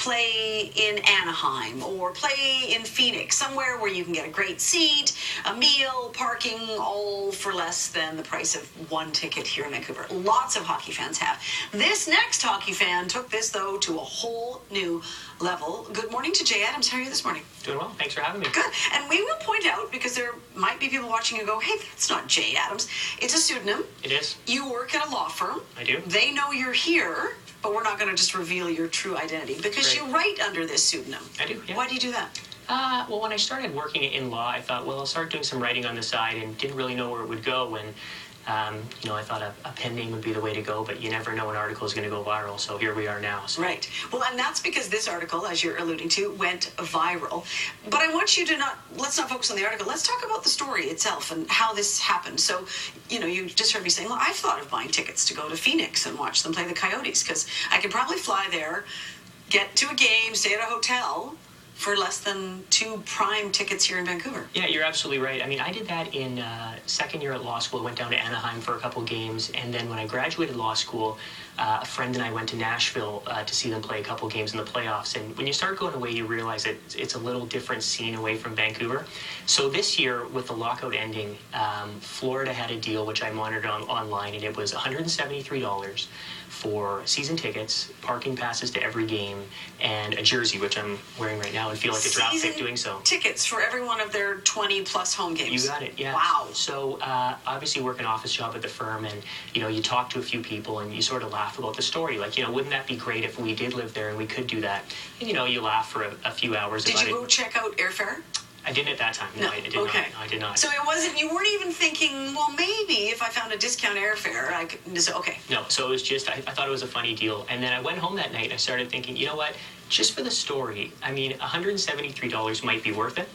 play in Anaheim or play in Phoenix, somewhere where you can get a great seat, a meal, parking, all for less than the price of one ticket here in Vancouver. Lots of hockey fans have. This next hockey fan took this, though, to a whole new level. Good morning to Jay Adams. How are you this morning? Doing well. Thanks for having me. Good. And we will point out, because there might be people watching and go, hey, that's not Jay Adams. It's a pseudonym. It is. You work at a law firm. I do. They know you're here, but we're not going to just reveal your true identity because Great. you write under this pseudonym. I do, yeah. Why do you do that? Well, when I started working in law, I thought, well, I'll start doing some writing on the side and didn't really know where it would go. And, I thought a pen name would be the way to go, but you never know an article is going to go viral. So here we are now. So. Right. Well, and that's because this article, as you're alluding to, went viral. But I want you to let's not focus on the article. Let's talk about the story itself and how this happened. So, you just heard me saying, well, I've thought of buying tickets to go to Phoenix and watch them play the Coyotes because I could probably fly there, get to a game, stay at a hotel for less than 2 prime tickets here in Vancouver. Yeah, you're absolutely right. I mean, I did that in second year at law school. Went down to Anaheim for a couple games. And then when I graduated law school, a friend and I went to Nashville to see them play a couple games in the playoffs. And when you start going away, you realize that it's a little different scene away from Vancouver. So this year, with the lockout ending, Florida had a deal, which I monitored online, and it was $173 for season tickets, parking passes to every game, and a jersey, which I'm wearing right now and feel like a draft pick doing so. Tickets for every one of their 20-plus home games. You got it, yeah. Wow. So obviously work an office job at the firm, and, you talk to a few people, and you sort of laugh about the story. Like, wouldn't that be great if we did live there and we could do that? And, you laugh for a few hours about it. Did you go check out airfare? I didn't at that time. No, I did not. No, I did not. So you weren't even thinking, well, maybe if I found a discount airfare, I could just, okay. No, so it was just, I thought it was a funny deal. And then I went home that night and I started thinking, you know what, just for the story, I mean, $173 might be worth it.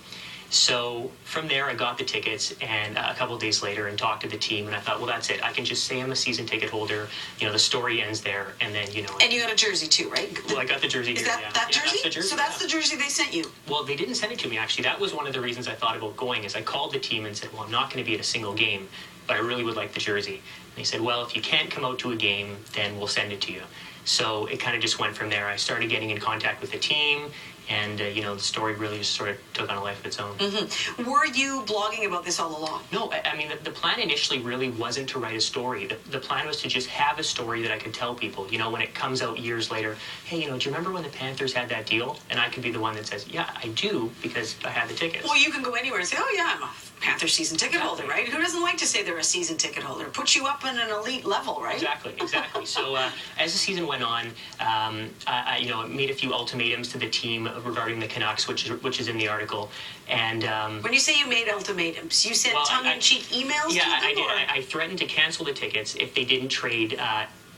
So from there, I got the tickets, and a couple of days later, and talked to the team, and I thought, well, that's it. I can just say I'm a season ticket holder. The story ends there, and then, And you got a jersey too, right? Well, I got the jersey. Is that jersey? That's the jersey? So that's the jersey they sent you? Well, they didn't send it to me, actually. That was one of the reasons I thought about going, is I called the team and said, well, I'm not going to be at a single game, but I really would like the jersey. And they said, well, if you can't come out to a game, then we'll send it to you. So it kind of just went from there. I started getting in contact with the team, and, the story really just sort of took on a life of its own. Mm-hmm. Were you blogging about this all along? No, I mean, the plan initially really wasn't to write a story. The plan was to just have a story that I could tell people, when it comes out years later, hey, do you remember when the Panthers had that deal? And I could be the one that says, yeah, I do, because I had the tickets. Well, you can go anywhere and say, oh, yeah, I'm a Panther season ticket holder, right? Who doesn't like to say they're a season ticket holder? It puts you up in an elite level, right? Exactly. So as the season went on, I made a few ultimatums to the team regarding the Canucks, which is in the article. And when you say you made ultimatums, you sent tongue-in-cheek emails to them? Yeah, I did. I threatened to cancel the tickets if they didn't trade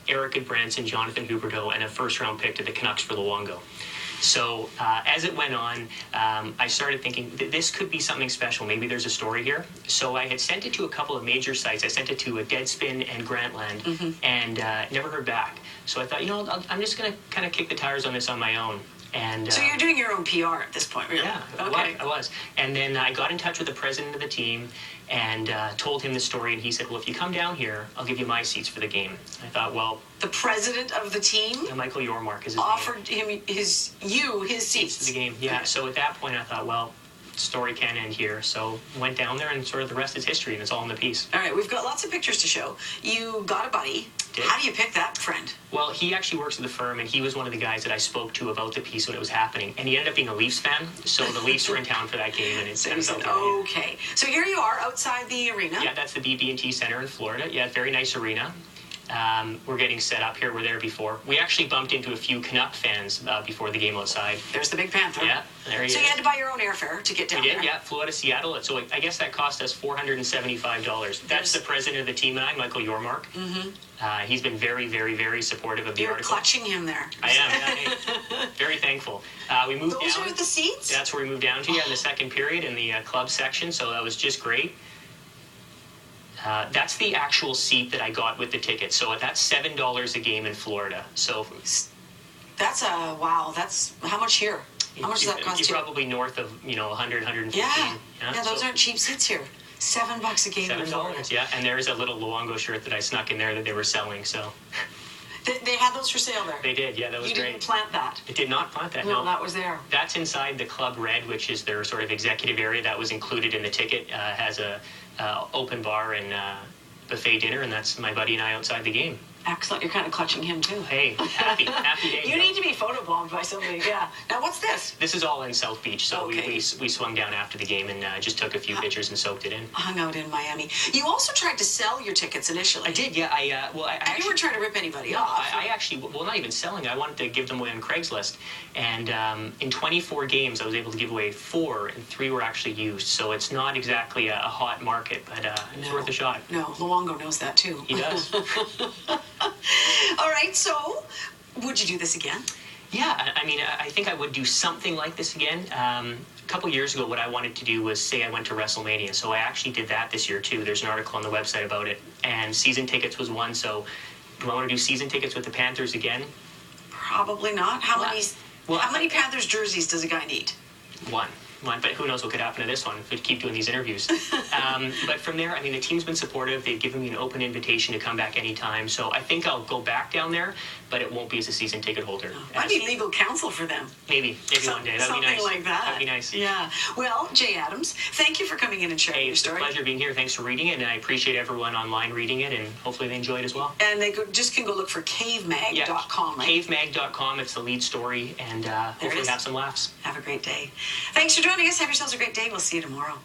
Eric Goodbranson, Jonathan Huberdeau, and a first-round pick to the Canucks for Luongo. So as it went on, I started thinking this could be something special. Maybe there's a story here. So I had sent it to a couple of major sites. I sent it to Deadspin and Grantland, and never heard back. So I thought, I'm just going to kind of kick the tires on this on my own. And so you're doing your own PR at this point, really? Yeah, okay. I was. And then I got in touch with the president of the team and told him the story, and he said, well, if you come down here, I'll give you my seats for the game. I thought, well... The president of the team? Yeah, Michael Yormark is his offered name. him his seats. For the game, yeah. Okay. So at that point, I thought, well, story can't end here. So went down there, and sort of the rest is history, and it's all in the piece. All right, we've got lots of pictures to show. You got a buddy. Did. How do you pick that friend? Well, he actually works at the firm, and he was one of the guys that I spoke to about the piece when it was happening. And he ended up being a Leafs fan, so the Leafs were in town for that game. And so he said, okay. So here you are outside the arena. Yeah, that's the BB&T Center in Florida. Yeah, very nice arena. We're getting set up here. We're there before. We actually bumped into a few Canuck fans before the game outside. There's the Big Panther. Yeah, there he is. So you had to buy your own airfare to get down there. We did, yeah. Flew out of Seattle. So I guess that cost us $475. That's the president of the team and I, Michael Yormark. Mm-hmm. He's been very, very, very supportive of the article. You're clutching him there. I am. Very thankful. We moved down. Those are the seats? That's where we moved down to, in the second period in the club section. So that was just great. That's the actual seat that I got with the ticket. So that's $7 a game in Florida. So that's wow. That's how much here? How much does that cost you? You're probably north of 100, 150. Yeah, those aren't cheap seats here. $7 a game in Florida. Yeah, and there's a little Luongo shirt that I snuck in there that they were selling. So They had those for sale there. They did, yeah, that was You great. didn't plant that. It did not plant that, No, that was there. That's inside the Club Red, which is their sort of executive area. That was included in the ticket. Has a open bar and buffet dinner, and that's my buddy and I outside the game. Excellent. You're kind of clutching him too. Hey, happy day. You need to be photobombed by somebody. Yeah. Now what's this? This is all in South Beach, so Okay. we swung down after the game and just took a few pictures and soaked it in. Hung out in Miami. You also tried to sell your tickets initially. I did, yeah. I And you actually, weren't trying to rip anybody off. I actually, well, not even selling. I wanted to give them away on Craigslist, and in 24 games, I was able to give away 4, and 3 were actually used. So it's not exactly a hot market, but it's worth a shot. No, Luongo knows that too. He does. All right, so would you do this again? Yeah, I mean, I think I would do something like this again. A couple years ago, what I wanted to do was say I went to WrestleMania, so I actually did that this year too. There's an article on the website about it, and season tickets was one. So, do I want to do season tickets with the Panthers again? Probably not. How Well, many Panthers jerseys does a guy need? One, but who knows what could happen to this one if we keep doing these interviews. But from there, I mean, the team's been supportive. They've given me an open invitation to come back anytime. So I think I'll go back down there, but it won't be as a season ticket holder. Might be legal counsel for them. Maybe one day. That'd be Something nice. like that. That'd be nice. Yeah. Well, Jay Adams, thank you for coming in and sharing Hey, your it's a story. pleasure being here. Thanks for reading it, and I appreciate everyone online reading it, and hopefully they enjoy it as well. And they just can go look for cavemag.com, right? Cavemag.com. It's the lead story, and hopefully is. have some laughs. Have a great day. Thanks for joining us. Have yourselves a great day. We'll see you tomorrow.